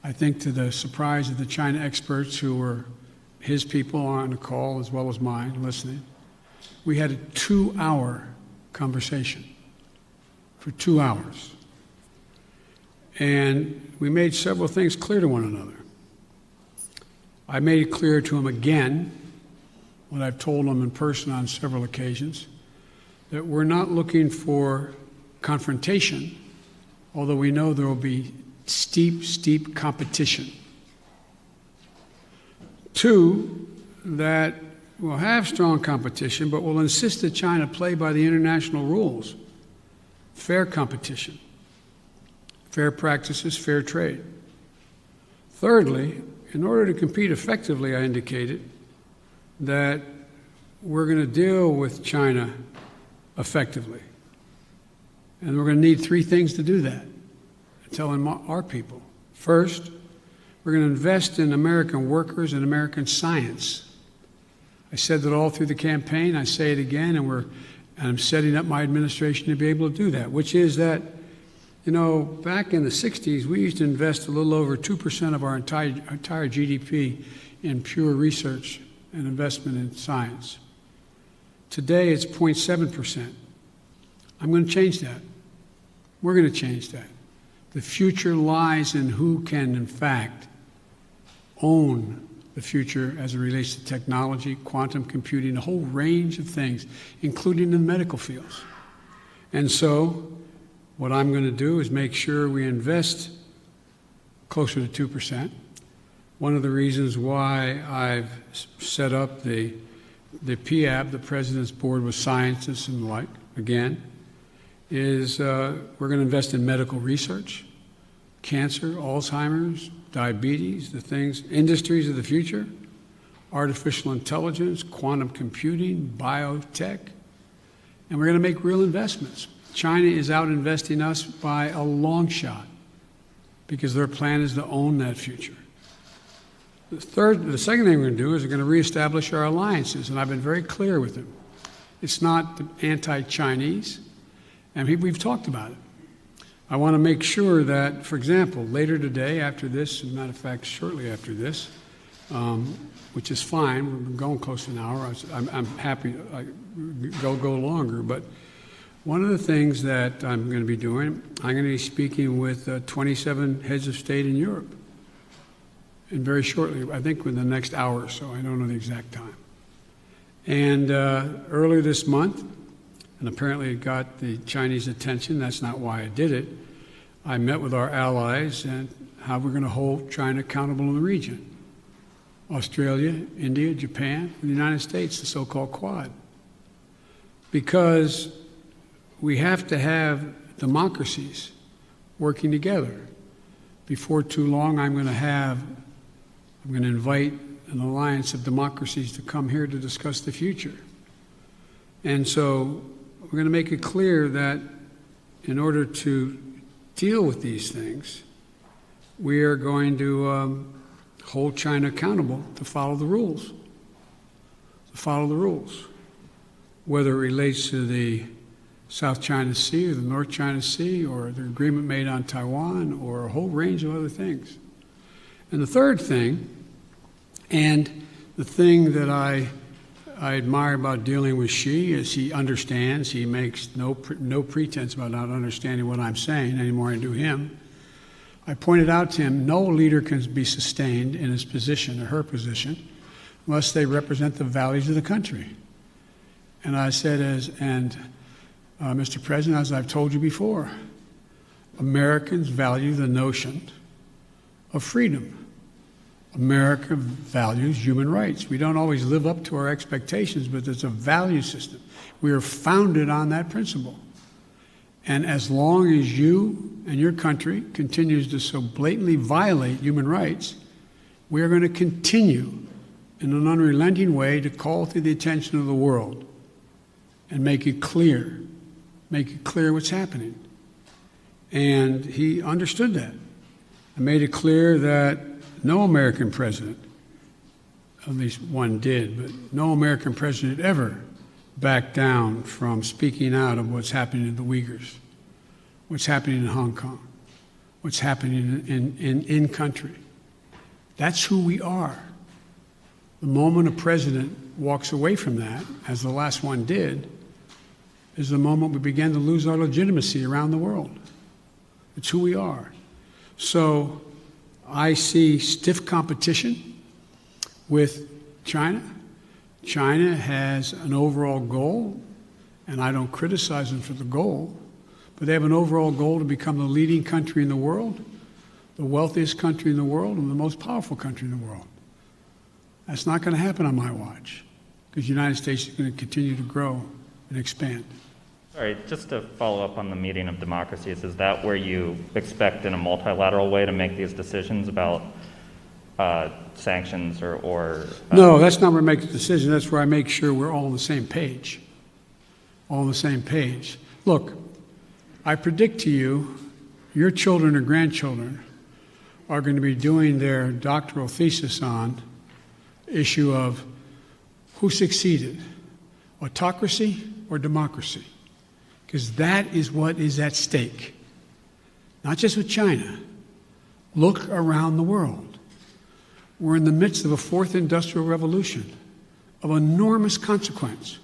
S1: I think to the surprise of the China experts who were his people on the call as well as mine listening, we had a 2-hour conversation for 2 hours. And we made several things clear to one another. I made it clear to him again, what I've told him in person on several occasions, that we're not looking for confrontation, although we know there will be steep competition. 2, that we'll have strong competition, but we'll insist that China play by the international rules. Fair competition, fair practices, fair trade. Thirdly, in order to compete effectively, I indicated that we're going to deal with China effectively. And we're going to need 3 things to do that, telling our people. First, we're going to invest in American workers and American science. I said that all through the campaign. I say it again, and I'm setting up my administration to be able to do that, which is that You know, back in the 60s, we used to invest a little over 2% of our entire GDP in pure research and investment in science. Today, it's 0.7%. I'm going to change that. We're going to change that. The future lies in who can, in fact, own the future as it relates to technology, quantum computing, a whole range of things, including in medical fields. And so, what I'm going to do is make sure we invest closer to 2%. One of the reasons why I've set up the PAB, the President's Board with scientists and the like, again, is we're going to invest in medical research, cancer, Alzheimer's, diabetes, the things, industries of the future, artificial intelligence, quantum computing, biotech, and we're going to make real investments. China is out investing us by a long shot because their plan is to own that future. The second thing we're going to do is we're going to reestablish our alliances, and I've been very clear with them. It's not anti-Chinese, and we've talked about it. I want to make sure that, for example, later today, after this, as a matter of fact, shortly after this, which is fine, we're going close to an hour. I'm happy to go longer, but one of the things that I'm going to be doing, I'm going to be speaking with 27 heads of state in Europe, and very shortly, I think within the next hour or so. I don't know the exact time. And earlier this month, and apparently it got the Chinese attention, that's not why I did it, I met with our allies and how we're going to hold China accountable in the region. Australia, India, Japan, and the United States, the so-called Quad. Because we have to have democracies working together. Before too long, I'm going to invite an alliance of democracies to come here to discuss the future. And so we're going to make it clear that in order to deal with these things, we are going to hold China accountable to follow the rules. To follow the rules. Whether it relates to the South China Sea or the North China Sea or the agreement made on Taiwan or a whole range of other things. And the third thing, and the thing that I admire about dealing with Xi is he understands, he makes no pretense about not understanding what I'm saying any more than I do him. I pointed out to him, no leader can be sustained in his position or her position unless they represent the values of the country. And I said, Mr. President, as I've told you before, Americans value the notion of freedom. America values human rights. We don't always live up to our expectations, but there's a value system. We are founded on that principle. And as long as you and your country continues to so blatantly violate human rights, we are going to continue in an unrelenting way to call to the attention of the world and make it clear what's happening. And he understood that and made it clear that no American president, at least one did, but no American president ever backed down from speaking out of what's happening to the Uyghurs, what's happening in Hong Kong, what's happening in country. That's who we are. The moment a president walks away from that, as the last one did, is the moment we begin to lose our legitimacy around the world. It's who we are. So I see stiff competition with China. China has an overall goal, and I don't criticize them for the goal, but they have an overall goal to become the leading country in the world, the wealthiest country in the world, and the most powerful country in the world. That's not going to happen on my watch, because the United States is going to continue to grow and expand.
S10: All right, just to follow up on the meeting of democracies, is that where you expect in a multilateral way to make these decisions about sanctions or
S1: No, that's not where I make the decision. That's where I make sure we're all on the same page. All on the same page. Look, I predict to you, your children or grandchildren are going to be doing their doctoral thesis on the issue of who succeeded, autocracy or democracy. Because that is what is at stake. not just with China. Look around the world. We're in the midst of a fourth industrial revolution of enormous consequence.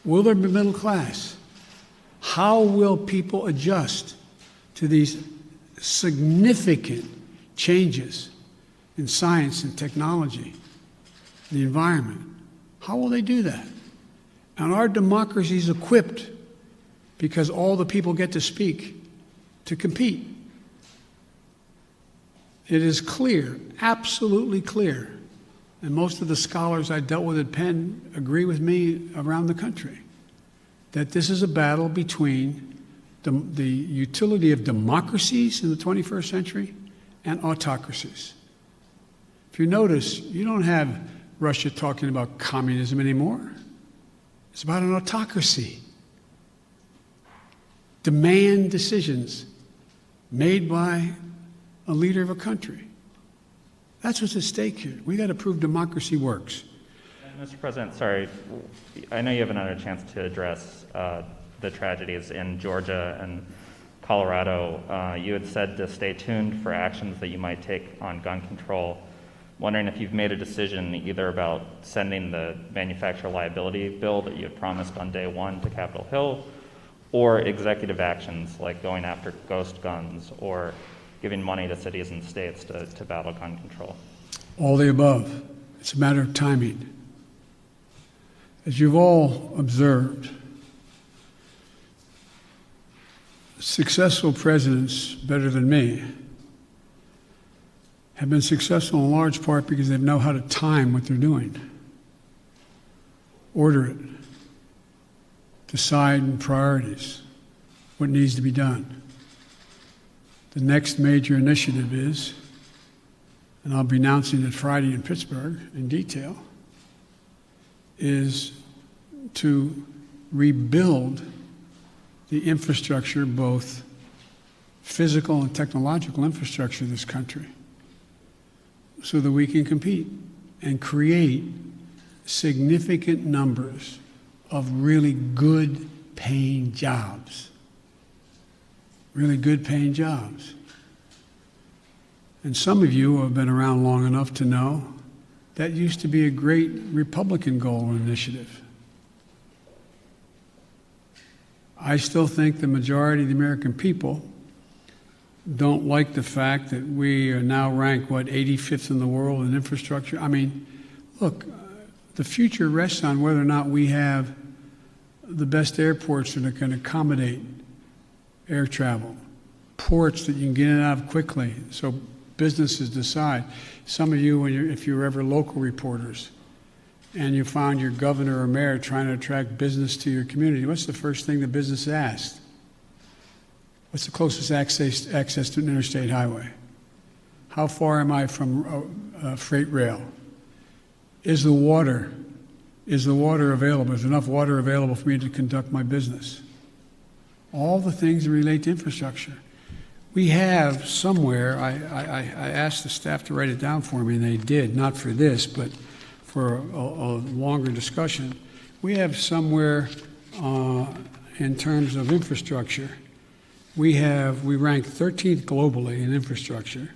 S1: Will there be middle class? How will people adjust to these significant changes in science and technology, the environment? How will they do that? And our democracy is equipped, because all the people get to speak, to compete. It is clear, absolutely clear, and most of the scholars I dealt with at Penn agree with me around the country, that this is a battle between the utility of democracies in the 21st century and autocracies. If you notice, you don't have Russia talking about communism anymore. It's about an autocracy. Demand decisions made by a leader of a country. That's what's at stake here. We got to prove democracy works.
S10: Mr. President, sorry, I know you haven't had a chance to address the tragedies in Georgia and Colorado. You had said to stay tuned for actions that you might take on gun control. Wondering if you've made a decision either about sending the manufacturer liability bill that you had promised on day one to Capitol Hill, or executive actions like going after ghost guns or giving money to cities and states to battle gun control.
S1: All the above. It's a matter of timing. As you've all observed, successful presidents, better than me, have been successful in large part because they know how to time what they're doing, order it, decide in priorities what needs to be done. The next major initiative is, and I'll be announcing it Friday in Pittsburgh in detail, is to rebuild the infrastructure, both physical and technological infrastructure of this country, so that we can compete and create significant numbers of really good paying jobs. Really good paying jobs. And some of you have been around long enough to know that used to be a great Republican goal or initiative. I still think the majority of the American people don't like the fact that we are now ranked, 85th in the world in infrastructure. I mean, look, the future rests on whether or not we have the best airports that can accommodate air travel, ports that you can get in and out of quickly, so businesses decide. Some of you, if you're ever local reporters, and you found your governor or mayor trying to attract business to your community, what's the first thing the business asked? What's the closest access to an interstate highway? How far am I from freight rail? Is the water available? Is enough water available for me to conduct my business? All the things that relate to infrastructure. We have somewhere, I asked the staff to write it down for me, and they did, not for this, but for a longer discussion. We have somewhere in terms of infrastructure, we rank 13th globally in infrastructure.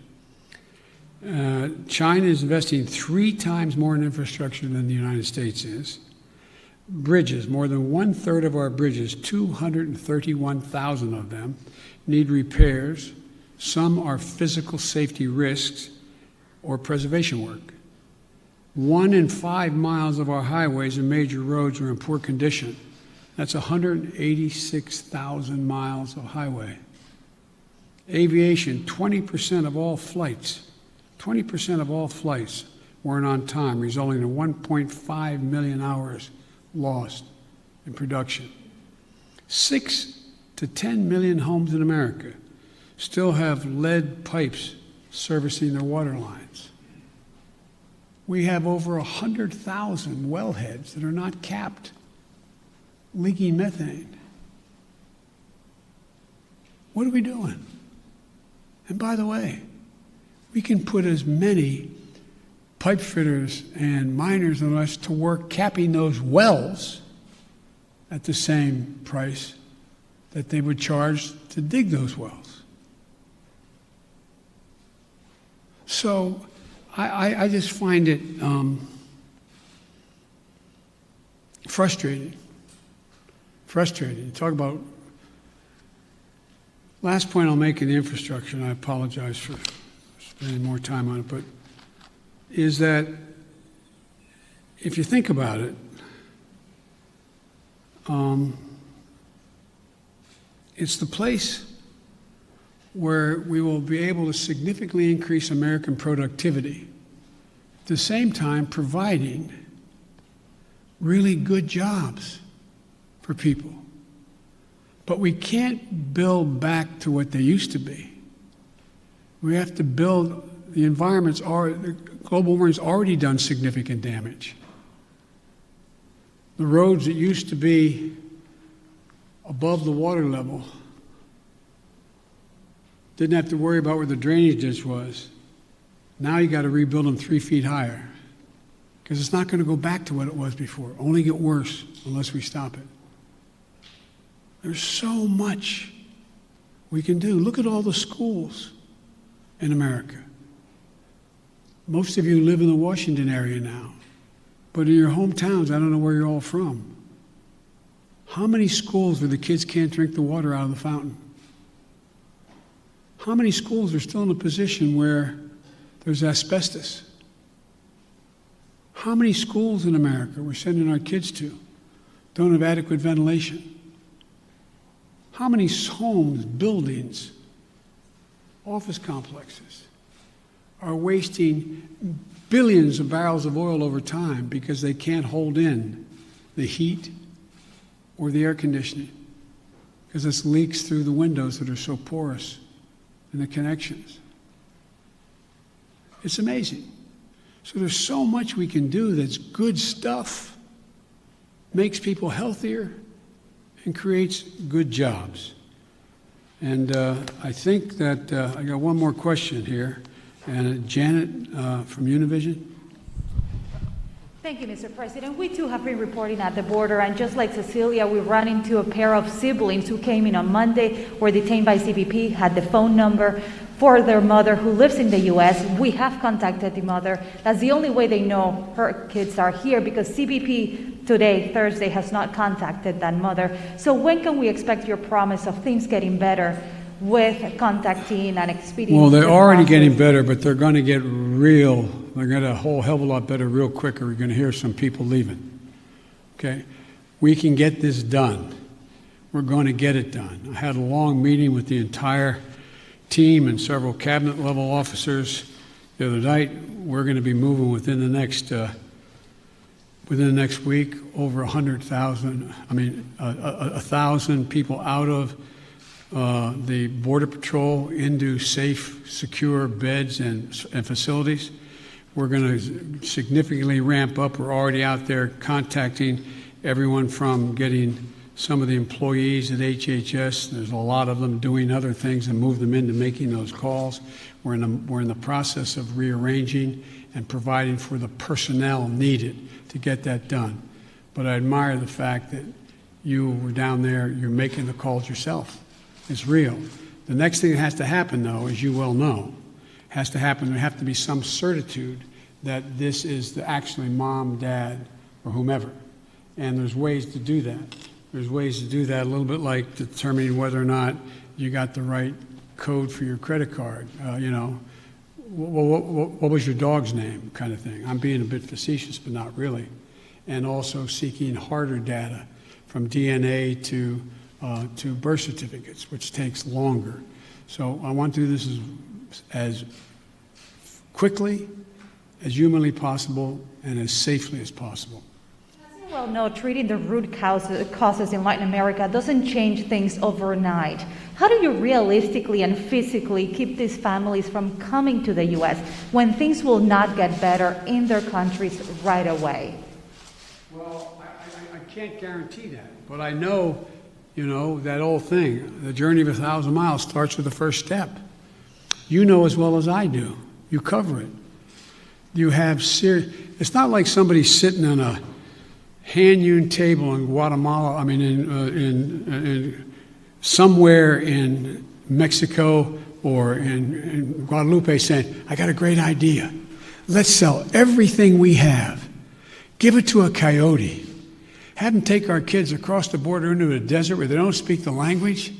S1: China is investing 3 times more in infrastructure than the United States is. Bridges, more than 1/3 of our bridges, 231,000 of them, need repairs. Some are physical safety risks or preservation work. 1 in 5 miles of our highways and major roads are in poor condition. That's 186,000 miles of highway. Aviation, 20% of all flights weren't on time, resulting in 1.5 million hours lost in production. 6 to 10 million homes in America still have lead pipes servicing their water lines. We have over 100,000 wellheads that are not capped, leaking methane. What are we doing? And by the way, we can put as many pipe fitters and miners and us to work capping those wells at the same price that they would charge to dig those wells. So I just find it frustrating. Frustrating. Talk about, last point I'll make in the infrastructure, and I apologize for spending more time on it, but is that if you think about it, it's the place where we will be able to significantly increase American productivity, at the same time providing really good jobs for people. But we can't build back to what they used to be. We have to build, the environment's already, global warming's already done significant damage. The roads that used to be above the water level didn't have to worry about where the drainage ditch was. Now you got to rebuild them 3 feet higher because it's not going to go back to what it was before. Only get worse unless we stop it. There's so much we can do. Look at all the schools in America. Most of you live in the Washington area now, but in your hometowns, I don't know where you're all from. How many schools where the kids can't drink the water out of the fountain? How many schools are still in a position where there's asbestos? How many schools in America we're sending our kids to don't have adequate ventilation? How many homes, buildings, office complexes are wasting billions of barrels of oil over time because they can't hold in the heat or the air conditioning because it leaks through the windows that are so porous and the connections? It's amazing. So there's so much we can do that's good stuff, makes people healthier, and creates good jobs. And I think that I got one more question here. And Janet from Univision.
S4: Thank you, Mr. President. We too have been reporting at the border, and just like Cecilia, we ran into a pair of siblings who came in on Monday, were detained by CBP, had the phone number for their mother who lives in the U.S. We have contacted the mother. That's the only way they know her kids are here, because CBP today, Thursday, has not contacted that mother. So when can we expect your promise of things getting better with contacting and expediting?
S1: Well, they're already getting better, but they're going to get real. They're going to a whole hell of a lot better real quick, or we're going to hear some people leaving. Okay? We can get this done. We're going to get it done. I had a long meeting with the entire team and several cabinet-level officers the other night. We're going to be moving within the next week over 100,000. I mean, 1,000 people out of the Border Patrol into safe, secure beds and facilities. We're going to significantly ramp up. We're already out there contacting everyone from getting some of the employees at HHS. There's a lot of them doing other things and move them into making those calls. We're in the process of rearranging and providing for the personnel needed to get that done. But I admire the fact that you were down there, you're making the calls yourself. It's real. The next thing that has to happen, though, as you well know, has to happen. There have to be some certitude that this is actually mom, dad, or whomever. And there's ways to do that. There's ways to do that, a little bit like determining whether or not you got the right code for your credit card. What was your dog's name, kind of thing. I'm being a bit facetious, but not really. And also seeking harder data from DNA to birth certificates, which takes longer. So I want to do this as quickly, as humanly possible, and as safely as possible.
S4: As you well know, treating the root causes in Latin America doesn't change things overnight. How do you realistically and physically keep these families from coming to the U.S. when things will not get better in their countries right away?
S1: Well, I can't guarantee that, but I know, that old thing, the journey of 1,000 miles starts with the first step. You know as well as I do. You cover it. You have it's not like somebody sitting on a hand-hewn table in Guatemala, in somewhere in Mexico or in Guadalupe saying, I got a great idea. Let's sell everything we have. Give it to a coyote. Have them take our kids across the border into a desert where they don't speak the language.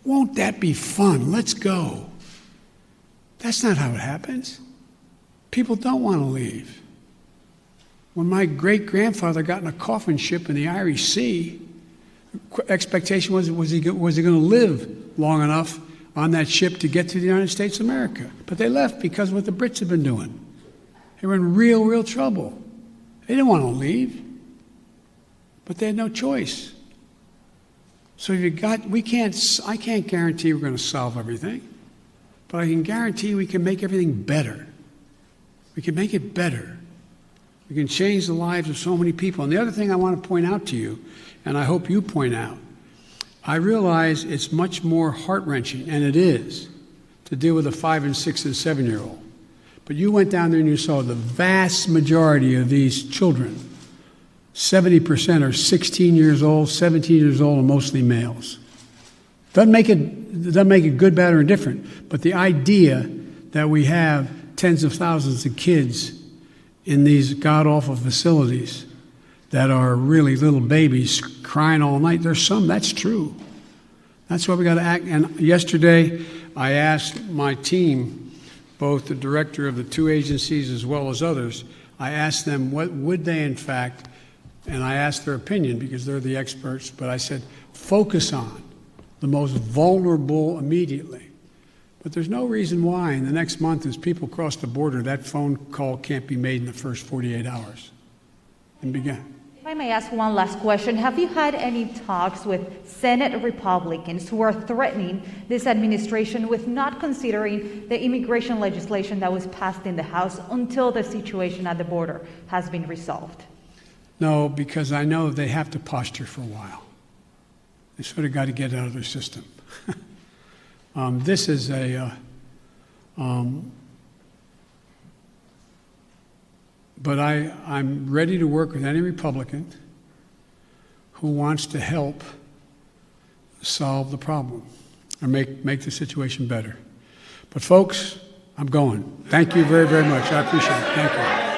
S1: Won't that be fun? Let's go. That's not how it happens. People don't want to leave. When my great-grandfather got in a coffin ship in the Irish Sea, the expectation was he going to live long enough on that ship to get to the United States of America. But they left because of what the Brits had been doing. They were in real, real trouble. They didn't want to leave, but they had no choice. So I can't guarantee we're going to solve everything, but I can guarantee we can make everything better. We can make it better. We can change the lives of so many people. And the other thing I want to point out to you, and I hope you point out, I realize it's much more heart-wrenching, and it is, to deal with a 5 and 6 and 7-year-old. But you went down there and you saw the vast majority of these children, 70% are 16 years old, 17 years old, and mostly males. Doesn't make it good, bad, or indifferent, but the idea that we have tens of thousands of kids in these god-awful facilities that are really little babies crying all night, there's some, that's true. That's why we got to act. And yesterday, I asked my team, both the director of the two agencies as well as others, I asked them what would they in fact, and I asked their opinion because they're the experts, but I said, focus on the most vulnerable immediately. But there's no reason why in the next month as people cross the border, that phone call can't be made in the first 48 hours and begin.
S4: If I may ask one last question, have you had any talks with Senate Republicans who are threatening this administration with not considering the immigration legislation that was passed in the House until the situation at the border has been resolved?
S1: No, because I know they have to posture for a while. They sort of got to get out of their system. This is but I'm ready to work with any Republican who wants to help solve the problem or make the situation better. But folks, I'm going. Thank you very, very much. I appreciate it. Thank you.